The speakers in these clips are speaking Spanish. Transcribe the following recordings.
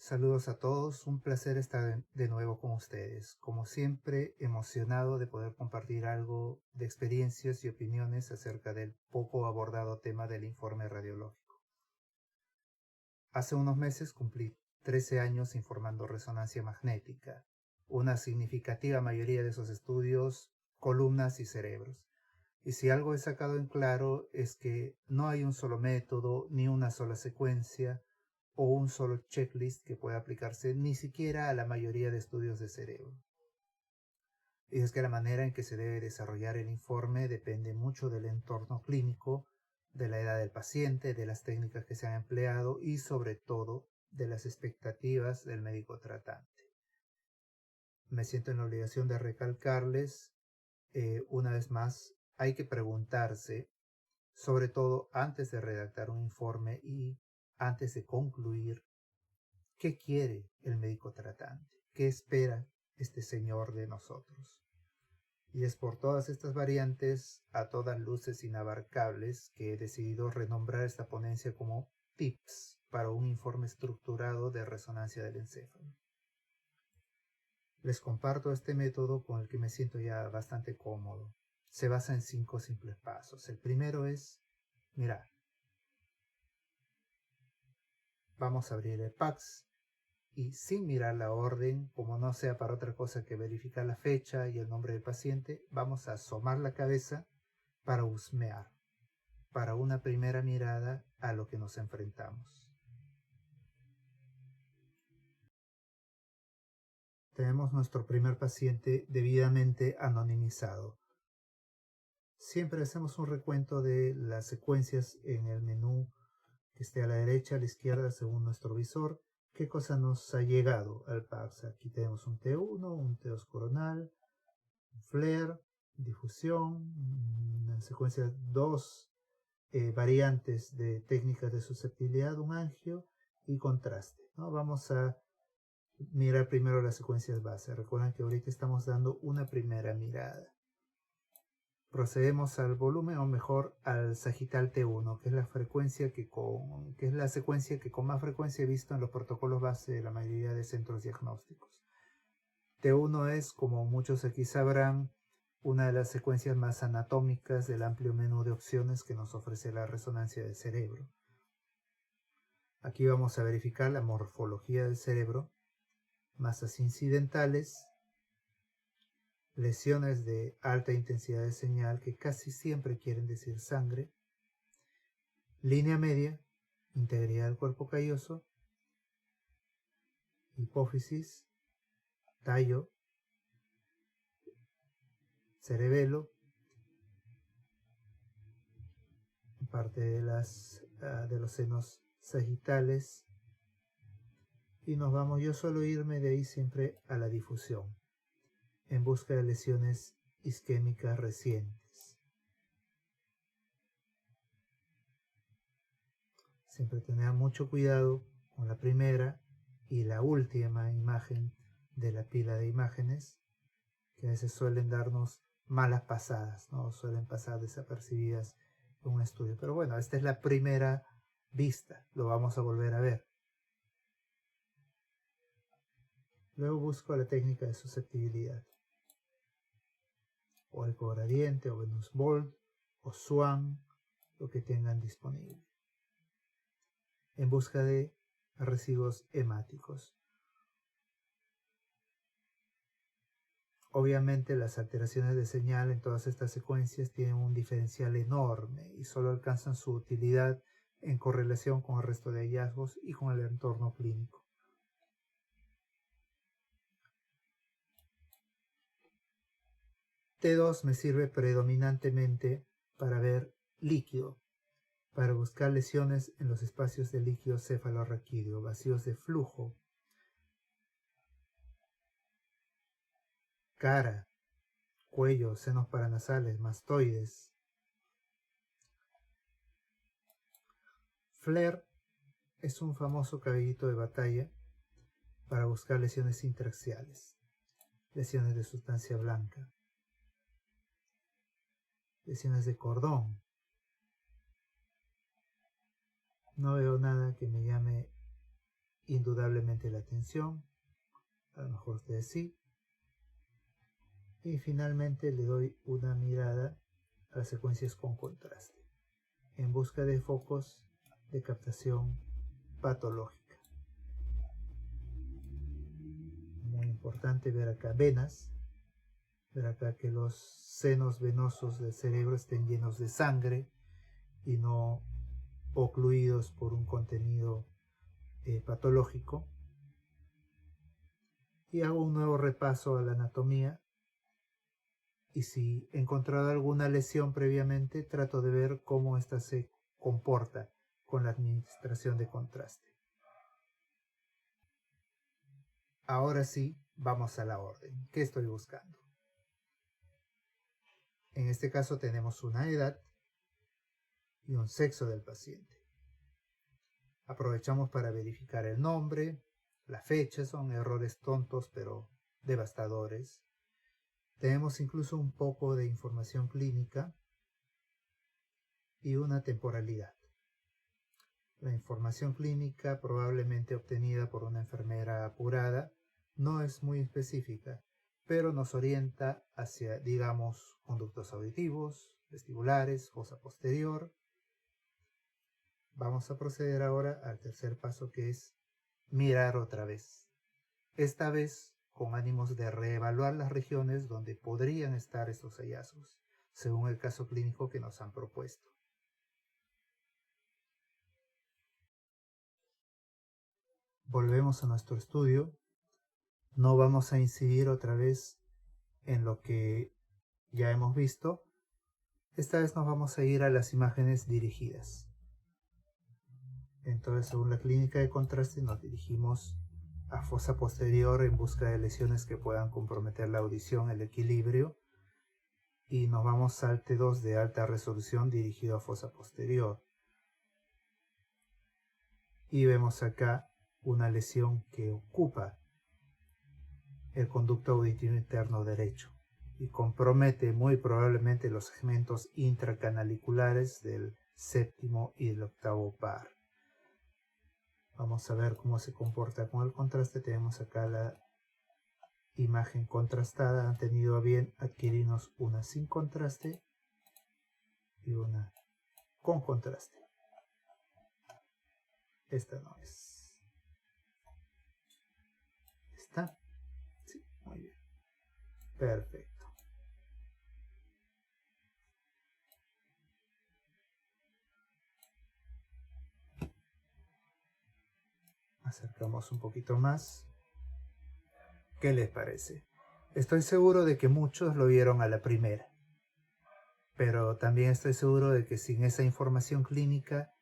Saludos a todos, un placer estar de nuevo con ustedes. Como siempre, emocionado de poder compartir algo de experiencias y opiniones acerca del poco abordado tema del informe radiológico. Hace unos meses cumplí 13 años informando resonancia magnética, una significativa mayoría de esos estudios, columnas y cerebros. Y si algo he sacado en claro es que no hay un solo método ni una sola secuencia o un solo checklist que pueda aplicarse ni siquiera a la mayoría de estudios de cerebro. Y es que la manera en que se debe desarrollar el informe depende mucho del entorno clínico, de la edad del paciente, de las técnicas que se han empleado y sobre todo de las expectativas del médico tratante. Me siento en la obligación de recalcarles una vez más, hay que preguntarse, sobre todo antes de redactar un informe y antes de concluir, ¿qué quiere el médico tratante? ¿Qué espera este señor de nosotros? Y es por todas estas variantes, a todas luces inabarcables, que he decidido renombrar esta ponencia como Tips para un informe estructurado de resonancia del encéfalo. Les comparto este método con el que me siento ya bastante cómodo. Se basa en 5 simples pasos. El primero es, mirar. Vamos a abrir el PACS y sin mirar la orden, como no sea para otra cosa que verificar la fecha y el nombre del paciente, vamos a asomar la cabeza para husmear, para una primera mirada a lo que nos enfrentamos. Tenemos nuestro primer paciente debidamente anonimizado. Siempre hacemos un recuento de las secuencias en el menú que esté a la derecha, a la izquierda, según nuestro visor, qué cosa nos ha llegado al PACS. Aquí tenemos un T1, un T2 coronal, un flare, difusión, una secuencia, dos variantes de técnicas de susceptibilidad, un angio y contraste, ¿no? Vamos a mirar primero las secuencias base. Recuerden que ahorita estamos dando una primera mirada. Procedemos al volumen, o mejor al sagital T1, que es la secuencia que con más frecuencia he visto en los protocolos base de la mayoría de centros diagnósticos. T1 es, como muchos aquí sabrán, una de las secuencias más anatómicas del amplio menú de opciones que nos ofrece la resonancia del cerebro. Aquí vamos a verificar la morfología del cerebro, masas incidentales, lesiones de alta intensidad de señal que casi siempre quieren decir sangre, línea media, integridad del cuerpo calloso, hipófisis, tallo, cerebelo, parte de los senos sagitales, y nos vamos, yo suelo irme de ahí siempre a la difusión, en busca de lesiones isquémicas recientes. Siempre tener mucho cuidado con la primera y la última imagen de la pila de imágenes, que a veces suelen darnos malas pasadas, ¿no? Suelen pasar desapercibidas en un estudio. Pero bueno, esta es la primera vista, lo vamos a volver a ver. Luego busco la técnica de susceptibilidad, o el cogradiente, o Venus Bold, o Swan, lo que tengan disponible, en busca de residuos hemáticos. Obviamente las alteraciones de señal en todas estas secuencias tienen un diferencial enorme y solo alcanzan su utilidad en correlación con el resto de hallazgos y con el entorno clínico. T2 me sirve predominantemente para ver líquido, para buscar lesiones en los espacios de líquido cefalorraquídeo, vacíos de flujo, cara, cuello, senos paranasales, mastoides. Flare es un famoso cabellito de batalla para buscar lesiones intraxiales, lesiones de sustancia blanca, lesiones de cordón. No veo nada que me llame indudablemente la tensión, a lo mejor ustedes sí. Y finalmente le doy una mirada a las secuencias con contraste, en busca de focos de captación patológica. Muy importante ver acá venas, ver acá que los senos venosos del cerebro estén llenos de sangre y no ocluidos por un contenido patológico. Y hago un nuevo repaso a la anatomía, y si he encontrado alguna lesión previamente, trato de ver cómo ésta se comporta con la administración de contraste. Ahora sí, vamos a la orden. ¿Qué estoy buscando? En este caso tenemos una edad y un sexo del paciente. Aprovechamos para verificar el nombre, la fecha, son errores tontos pero devastadores. Tenemos incluso un poco de información clínica y una temporalidad. La información clínica, probablemente obtenida por una enfermera apurada, no es muy específica, pero nos orienta hacia, digamos, conductos auditivos, vestibulares, fosa posterior. Vamos a proceder ahora al tercer paso, que es mirar otra vez. Esta vez con ánimos de reevaluar las regiones donde podrían estar estos hallazgos, según el caso clínico que nos han propuesto. Volvemos a nuestro estudio. No vamos a incidir otra vez en lo que ya hemos visto. Esta vez nos vamos a ir a las imágenes dirigidas. Entonces, según la clínica de contraste, nos dirigimos a fosa posterior en busca de lesiones que puedan comprometer la audición, el equilibrio, y nos vamos al T2 de alta resolución dirigido a fosa posterior. Y vemos acá una lesión que ocupa el conducto auditivo interno derecho y compromete muy probablemente los segmentos intracanaliculares del séptimo y del octavo par. Vamos a ver cómo se comporta con el contraste. Tenemos acá la imagen contrastada. Han tenido a bien adquirirnos una sin contraste y una con contraste. Esta no es. ¿Está? Sí, muy bien. Perfecto. Acercamos un poquito más. ¿Qué les parece? Estoy seguro de que muchos lo vieron a la primera, pero también estoy seguro de que sin esa información clínica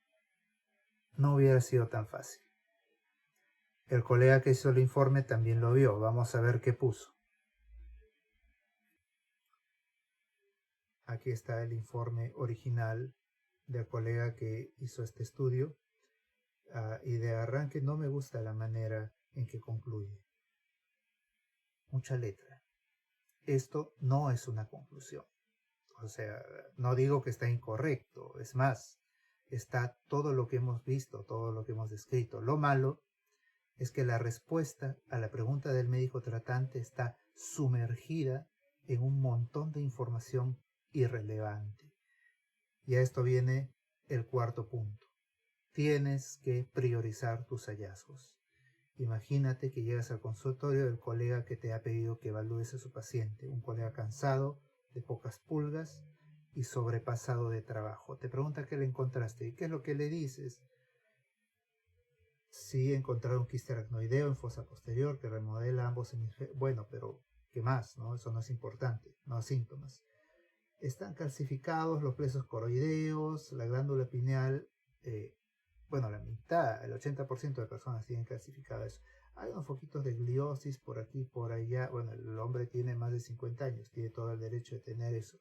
no hubiera sido tan fácil. El colega que hizo el informe también lo vio. Vamos a ver qué puso. Aquí está el informe original del colega que hizo este estudio. Y de arranque no me gusta la manera en que concluye. Mucha letra. Esto no es una conclusión. O sea, no digo que está incorrecto. Es más, está todo lo que hemos visto, todo lo que hemos descrito. Lo malo es que la respuesta a la pregunta del médico tratante está sumergida en un montón de información irrelevante. Y a esto viene el cuarto punto. Tienes que priorizar tus hallazgos. Imagínate que llegas al consultorio del colega que te ha pedido que evalúes a su paciente, un colega cansado, de pocas pulgas y sobrepasado de trabajo. Te pregunta qué le encontraste y qué es lo que le dices. Sí, encontrar un quiste aracnoideo en fosa posterior que remodela ambos hemisferios. Bueno, pero ¿qué más? ¿No? Eso no es importante, no síntomas. Están calcificados los plexos coroideos, la glándula pineal. Bueno, la mitad, el 80% de personas tienen calcificado eso. Hay unos foquitos de gliosis por aquí, por allá. Bueno, el hombre tiene más de 50 años, tiene todo el derecho de tener eso.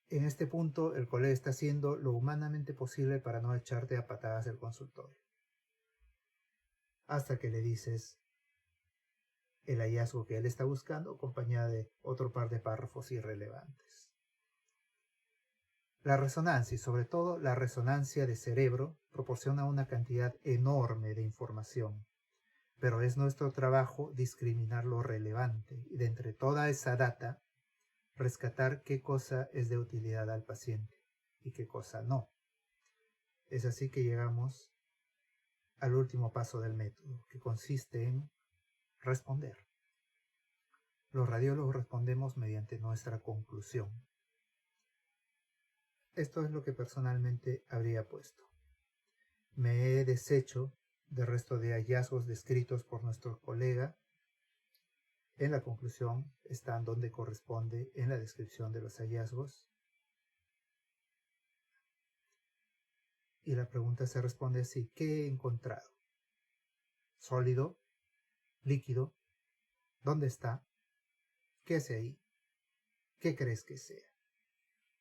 En este punto, el colega está haciendo lo humanamente posible para no echarte a patadas del consultorio. Hasta que le dices el hallazgo que él está buscando, acompañada de otro par de párrafos irrelevantes. La resonancia y sobre todo la resonancia de cerebro proporciona una cantidad enorme de información, pero es nuestro trabajo discriminar lo relevante y de entre toda esa data rescatar qué cosa es de utilidad al paciente y qué cosa no. Es así que llegamos al último paso del método, que consiste en responder. Los radiólogos respondemos mediante nuestra conclusión. Esto es lo que personalmente habría puesto. Me he deshecho del resto de hallazgos descritos por nuestro colega. En la conclusión están donde corresponde en la descripción de los hallazgos. Y la pregunta se responde así: ¿qué he encontrado? ¿Sólido? ¿Líquido? ¿Dónde está? ¿Qué hace ahí? ¿Qué crees que sea?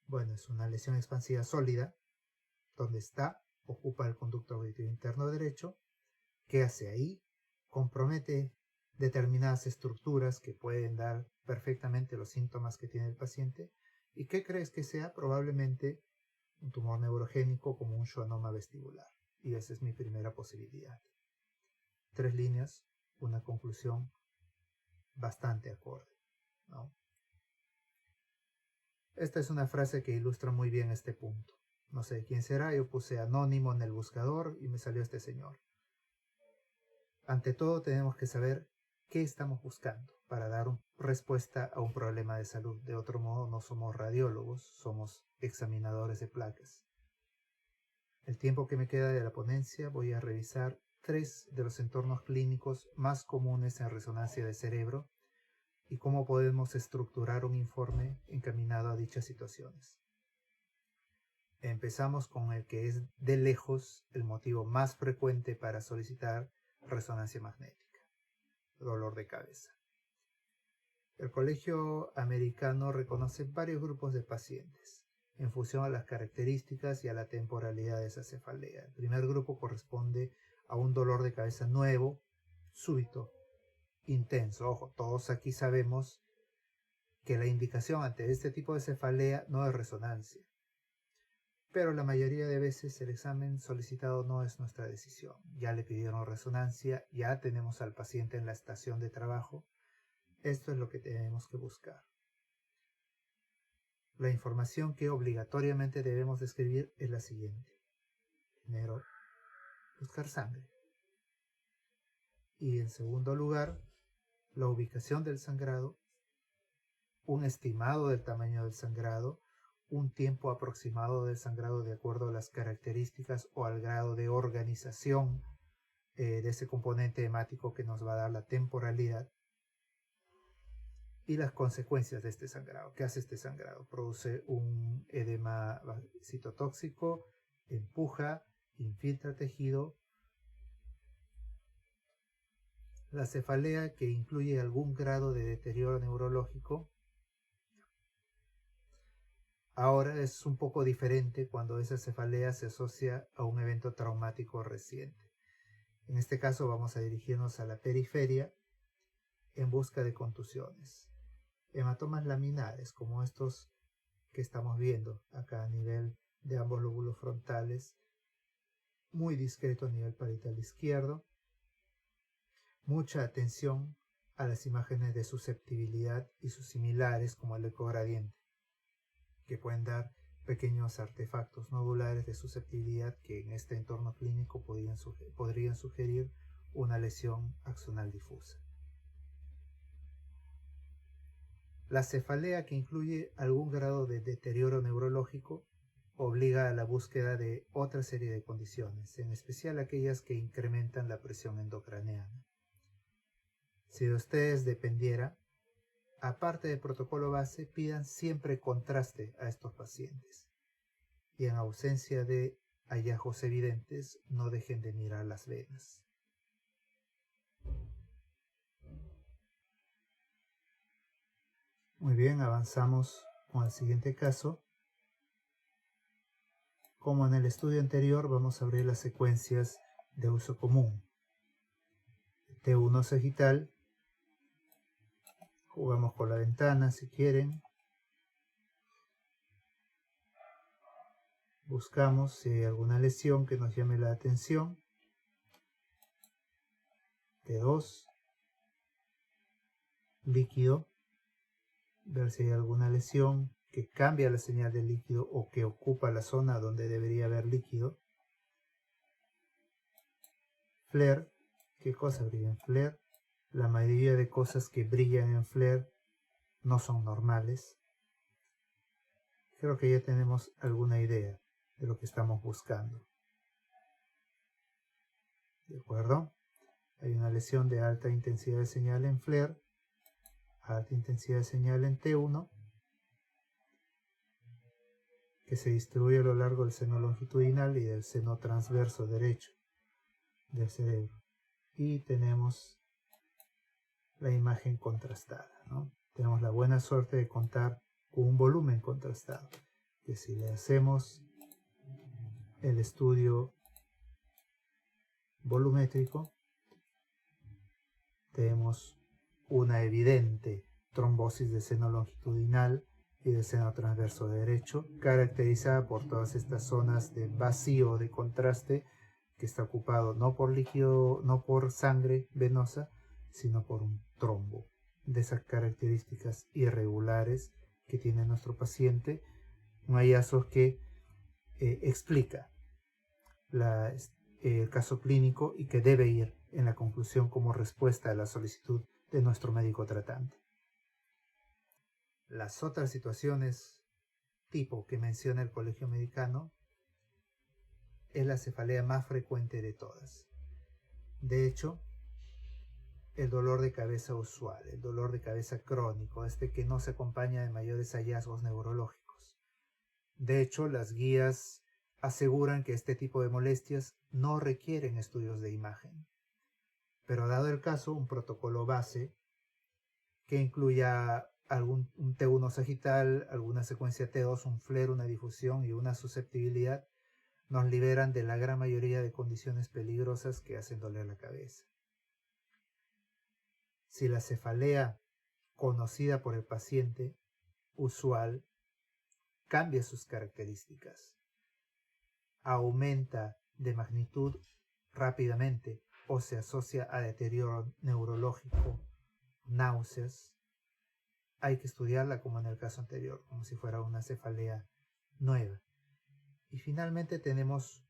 Bueno, es una lesión expansiva sólida. ¿Dónde está? Ocupa el conducto auditivo interno derecho. ¿Qué hace ahí? Compromete determinadas estructuras que pueden dar perfectamente los síntomas que tiene el paciente. ¿Y qué crees que sea? Probablemente un tumor neurogénico como un schwannoma vestibular. Y esa es mi primera posibilidad. 3 líneas, una conclusión bastante acorde, ¿no? Esta es una frase que ilustra muy bien este punto. No sé quién será, yo puse anónimo en el buscador y me salió este señor. Ante todo tenemos que saber qué estamos buscando para dar respuesta a un problema de salud. De otro modo no somos radiólogos, somos examinadores de placas. El tiempo que me queda de la ponencia voy a revisar 3 de los entornos clínicos más comunes en resonancia de cerebro y cómo podemos estructurar un informe encaminado a dichas situaciones. Empezamos con el que es de lejos el motivo más frecuente para solicitar resonancia magnética: dolor de cabeza. El Colegio Americano reconoce varios grupos de pacientes en función a las características y a la temporalidad de esa cefalea. El primer grupo corresponde a un dolor de cabeza nuevo, súbito, intenso. Ojo, todos aquí sabemos que la indicación ante este tipo de cefalea no es resonancia, pero la mayoría de veces el examen solicitado no es nuestra decisión. Ya le pidieron resonancia, ya tenemos al paciente en la estación de trabajo. Esto es lo que tenemos que buscar. La información que obligatoriamente debemos describir es la siguiente. Primero, buscar sangre. Y en segundo lugar, la ubicación del sangrado, un estimado del tamaño del sangrado, un tiempo aproximado del sangrado de acuerdo a las características o al grado de organización de ese componente hemático que nos va a dar la temporalidad, y las consecuencias de este sangrado. ¿Qué hace este sangrado? Produce un edema citotóxico, empuja, infiltra tejido. La cefalea, que incluye algún grado de deterioro neurológico, ahora es un poco diferente cuando esa cefalea se asocia a un evento traumático reciente. En este caso vamos a dirigirnos a la periferia en busca de contusiones. Hematomas laminares, como estos que estamos viendo acá a nivel de ambos lóbulos frontales, muy discreto a nivel parietal izquierdo. Mucha atención a las imágenes de susceptibilidad y sus similares, como el ecogradiente, que pueden dar pequeños artefactos nodulares de susceptibilidad que en este entorno clínico podrían sugerir una lesión axonal difusa. La cefalea, que incluye algún grado de deterioro neurológico, obliga a la búsqueda de otra serie de condiciones, en especial aquellas que incrementan la presión endocraneana. Si de ustedes dependiera, aparte del protocolo base, pidan siempre contraste a estos pacientes. Y en ausencia de hallazgos evidentes, no dejen de mirar las venas. Muy bien, avanzamos con el siguiente caso. Como en el estudio anterior, vamos a abrir las secuencias de uso común. T1 sagital. Jugamos con la ventana si quieren. Buscamos si hay alguna lesión que nos llame la atención. T2. Líquido. Ver si hay alguna lesión que cambia la señal del líquido o que ocupa la zona donde debería haber líquido. Flare. ¿Qué cosa brilla en flare? La mayoría de cosas que brillan en flare no son normales. Creo que ya tenemos alguna idea de lo que estamos buscando. ¿De acuerdo? Hay una lesión de alta intensidad de señal en flare, alta intensidad de señal en T1, que se distribuye a lo largo del seno longitudinal y del seno transverso derecho del cerebro. Y tenemos la imagen contrastada, ¿no? Tenemos la buena suerte de contar con un volumen contrastado, que si le hacemos el estudio volumétrico, tenemos una evidente trombosis de seno longitudinal y del seno transverso derecho, caracterizada por todas estas zonas de vacío de contraste que está ocupado no por líquido, no por sangre venosa, sino por un trombo. De esas características irregulares que tiene nuestro paciente, un hallazgo que explica el caso clínico y que debe ir en la conclusión como respuesta a la solicitud de nuestro médico tratante. Las otras situaciones tipo que menciona el Colegio Americano es la cefalea más frecuente de todas. De hecho, el dolor de cabeza usual, el dolor de cabeza crónico, que no se acompaña de mayores hallazgos neurológicos. De hecho, las guías aseguran que este tipo de molestias no requieren estudios de imagen. Pero dado el caso, un protocolo base que incluya un T1 sagital, alguna secuencia T2, un flare, una difusión y una susceptibilidad, nos liberan de la gran mayoría de condiciones peligrosas que hacen doler la cabeza. Si la cefalea conocida por el paciente usual cambia sus características, aumenta de magnitud rápidamente o se asocia a deterioro neurológico, náuseas, hay que estudiarla como en el caso anterior, como si fuera una cefalea nueva. Y finalmente tenemos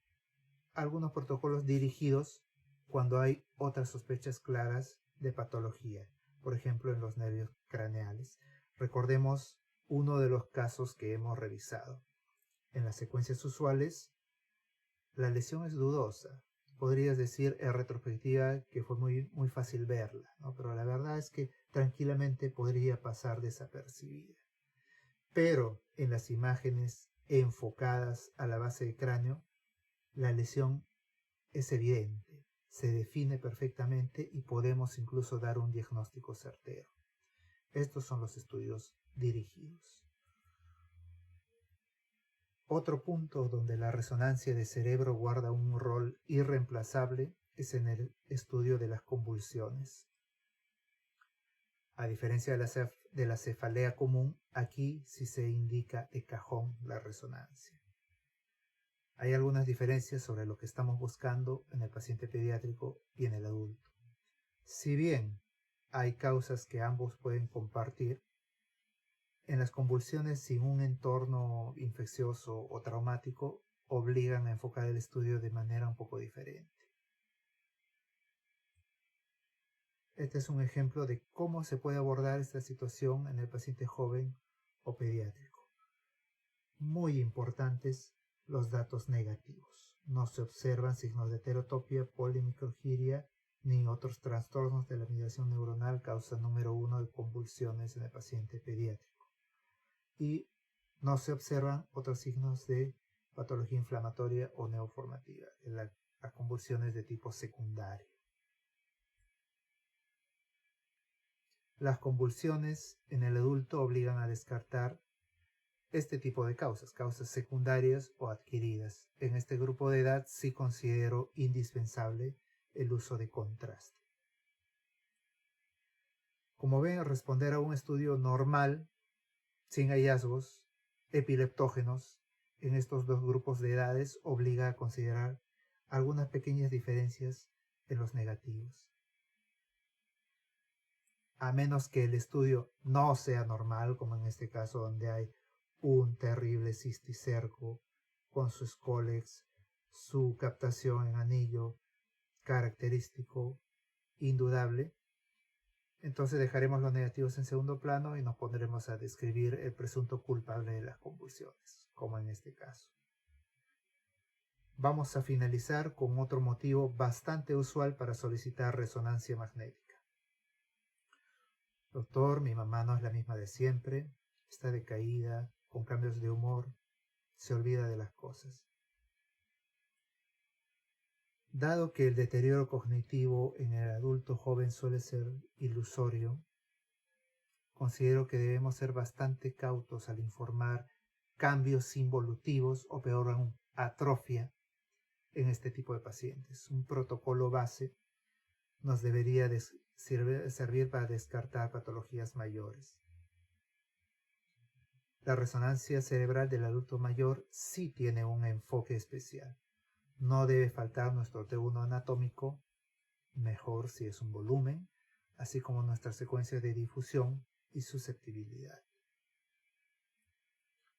algunos protocolos dirigidos cuando hay otras sospechas claras de patología, por ejemplo en los nervios craneales. Recordemos uno de los casos que hemos revisado. En las secuencias usuales, la lesión es dudosa. Podrías decir en retrospectiva que fue muy fácil verla, ¿no? Pero la verdad es que tranquilamente podría pasar desapercibida. Pero en las imágenes enfocadas a la base del cráneo, la lesión es evidente, se define perfectamente y podemos incluso dar un diagnóstico certero. Estos son los estudios dirigidos. Otro punto donde la resonancia de cerebro guarda un rol irreemplazable es en el estudio de las convulsiones. A diferencia de la cefalea común, aquí sí se indica de cajón la resonancia. Hay algunas diferencias sobre lo que estamos buscando en el paciente pediátrico y en el adulto. Si bien hay causas que ambos pueden compartir, en las convulsiones sin un entorno infeccioso o traumático obligan a enfocar el estudio de manera un poco diferente. Este es un ejemplo de cómo se puede abordar esta situación en el paciente joven o pediátrico. Muy importantes los datos negativos. No se observan signos de heterotopia, polimicrogiria ni otros trastornos de la mediación neuronal, causa número 1 de convulsiones en el paciente pediátrico. Y no se observan otros signos de patología inflamatoria o neoformativa, las convulsiones de tipo secundario. Las convulsiones en el adulto obligan a descartar este tipo de causas secundarias o adquiridas. En este grupo de edad sí considero indispensable el uso de contraste. Como ven, responder a un estudio normal, sin hallazgos epileptógenos, en estos dos grupos de edades obliga a considerar algunas pequeñas diferencias en los negativos. A menos que el estudio no sea normal, como en este caso donde hay un terrible cisticerco con su Scolex, su captación en anillo característico, indudable, entonces dejaremos los negativos en segundo plano y nos pondremos a describir el presunto culpable de las convulsiones, como en este caso. Vamos a finalizar con otro motivo bastante usual para solicitar resonancia magnética. Doctor, mi mamá no es la misma de siempre, está decaída, con cambios de humor, se olvida de las cosas. Dado que el deterioro cognitivo en el adulto joven suele ser ilusorio, considero que debemos ser bastante cautos al informar cambios involutivos o peor aún, atrofia en este tipo de pacientes. Un protocolo base nos debería servir para descartar patologías mayores. La resonancia cerebral del adulto mayor sí tiene un enfoque especial. No debe faltar nuestro T1 anatómico, mejor si es un volumen, así como nuestra secuencia de difusión y susceptibilidad.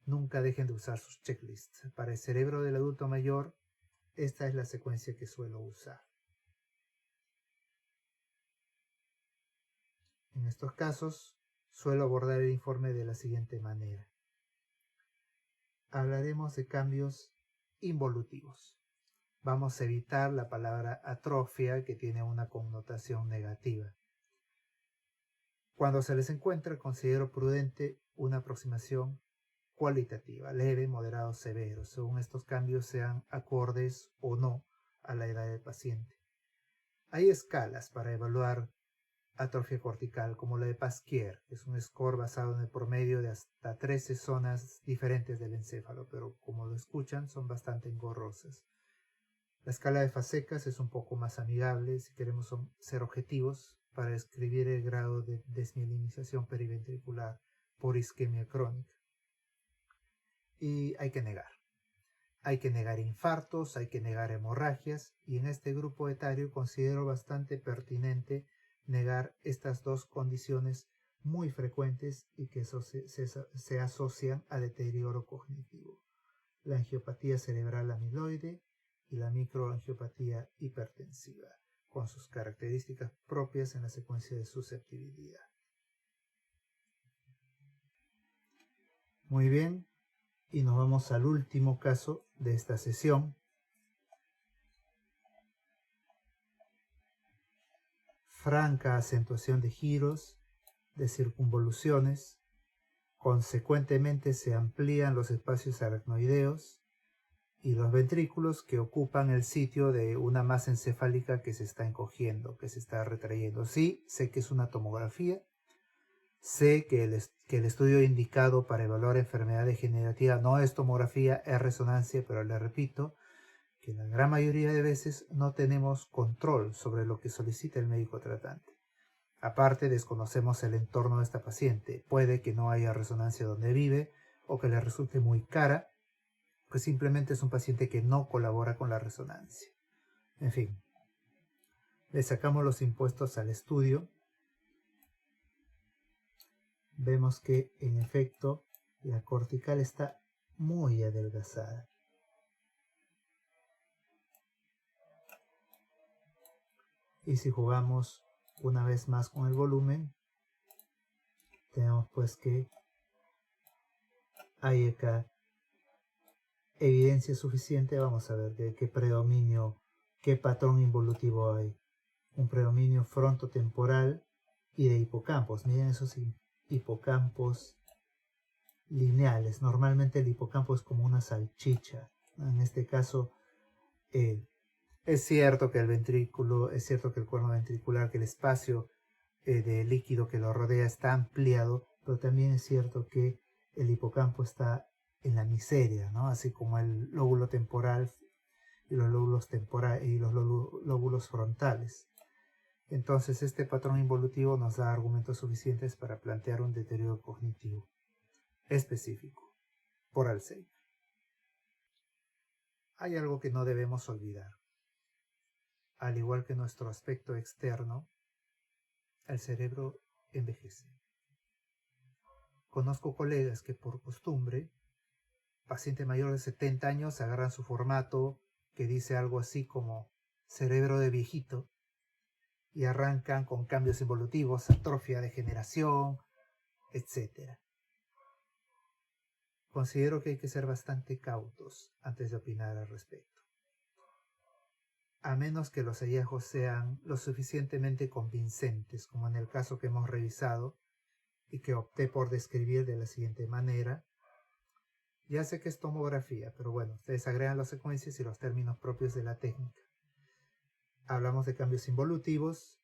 Nunca dejen de usar sus checklists. Para el cerebro del adulto mayor, esta es la secuencia que suelo usar. En estos casos, suelo abordar el informe de la siguiente manera. Hablaremos de cambios involutivos. Vamos a evitar la palabra atrofia, que tiene una connotación negativa. Cuando se les encuentra, considero prudente una aproximación cualitativa, leve, moderado, severo, según estos cambios sean acordes o no a la edad del paciente. Hay escalas para evaluar atrofia cortical, como la de Pasquier, que es un score basado en el promedio de hasta 13 zonas diferentes del encéfalo, pero como lo escuchan, son bastante engorrosas. La escala de Fasecas es un poco más amigable si queremos ser objetivos para describir el grado de desmielinización periventricular por isquemia crónica. Y hay que negar. Hay que negar infartos, hay que negar hemorragias, y en este grupo etario considero bastante pertinente negar estas dos condiciones muy frecuentes y que se asocian a deterioro cognitivo: la angiopatía cerebral amiloide y la microangiopatía hipertensiva, con sus características propias en la secuencia de susceptibilidad. Muy bien, y nos vamos al último caso de esta sesión. Franca acentuación de giros, de circunvoluciones, consecuentemente se amplían los espacios aracnoideos y los ventrículos que ocupan el sitio de una masa encefálica que se está encogiendo, que se está retrayendo. Sí, sé que es una tomografía, sé que el estudio indicado para evaluar enfermedad degenerativa no es tomografía, es resonancia, pero le repito que la gran mayoría de veces no tenemos control sobre lo que solicita el médico tratante. Aparte, desconocemos el entorno de esta paciente. Puede que no haya resonancia donde vive o que le resulte muy cara, pues simplemente es un paciente que no colabora con la resonancia. En fin, le sacamos los impuestos al estudio. Vemos que, en efecto, la cortical está muy adelgazada. Y si jugamos una vez más con el volumen, tenemos pues que hay acá evidencia suficiente. Vamos a ver de qué predominio, qué patrón involutivo hay. Un predominio frontotemporal y de hipocampos. Miren esos hipocampos lineales. Normalmente el hipocampo es como una salchicha. En este caso, es cierto que el ventrículo, es cierto que el cuerno ventricular, que el espacio de líquido que lo rodea está ampliado, pero también es cierto que el hipocampo está en la miseria, ¿no? Así como el lóbulo temporal y los lóbulos frontales. Entonces, este patrón involutivo nos da argumentos suficientes para plantear un deterioro cognitivo específico por Alzheimer. hay algo que no debemos olvidar. Al igual que nuestro aspecto externo, el cerebro envejece. Conozco colegas que por costumbre, paciente mayor de 70 años, agarran su formato que dice algo así como cerebro de viejito y arrancan con cambios evolutivos, atrofia, degeneración, etc. Considero que hay que ser bastante cautos antes de opinar al respecto, a menos que los hallazgos sean lo suficientemente convincentes, como en el caso que hemos revisado y que opté por describir de la siguiente manera. Ya sé que es tomografía, pero bueno, ustedes agregan las secuencias y los términos propios de la técnica. Hablamos de cambios involutivos,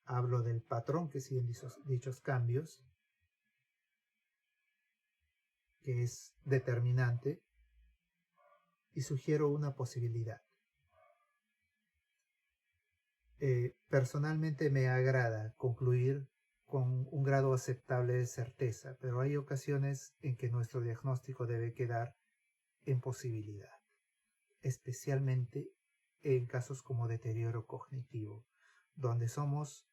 hablo del patrón que siguen dichos cambios, que es determinante, y sugiero una posibilidad. Personalmente me agrada concluir con un grado aceptable de certeza, pero hay ocasiones en que nuestro diagnóstico debe quedar en posibilidad, especialmente en casos como deterioro cognitivo, donde somos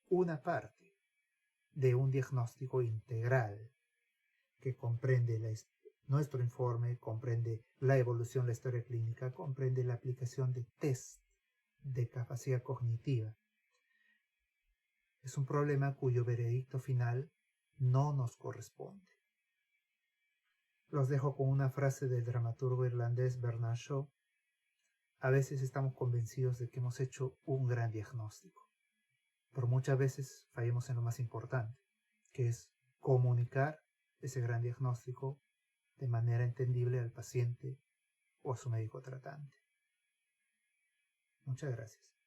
una parte de un diagnóstico integral que comprende nuestro informe, comprende la evolución, la historia clínica, comprende la aplicación de test de capacidad cognitiva. Es un problema cuyo veredicto final no nos corresponde. Los dejo con una frase del dramaturgo irlandés Bernard Shaw. A veces estamos convencidos de que hemos hecho un gran diagnóstico, pero muchas veces fallamos en lo más importante, que es comunicar ese gran diagnóstico de manera entendible al paciente o a su médico tratante. Muchas gracias.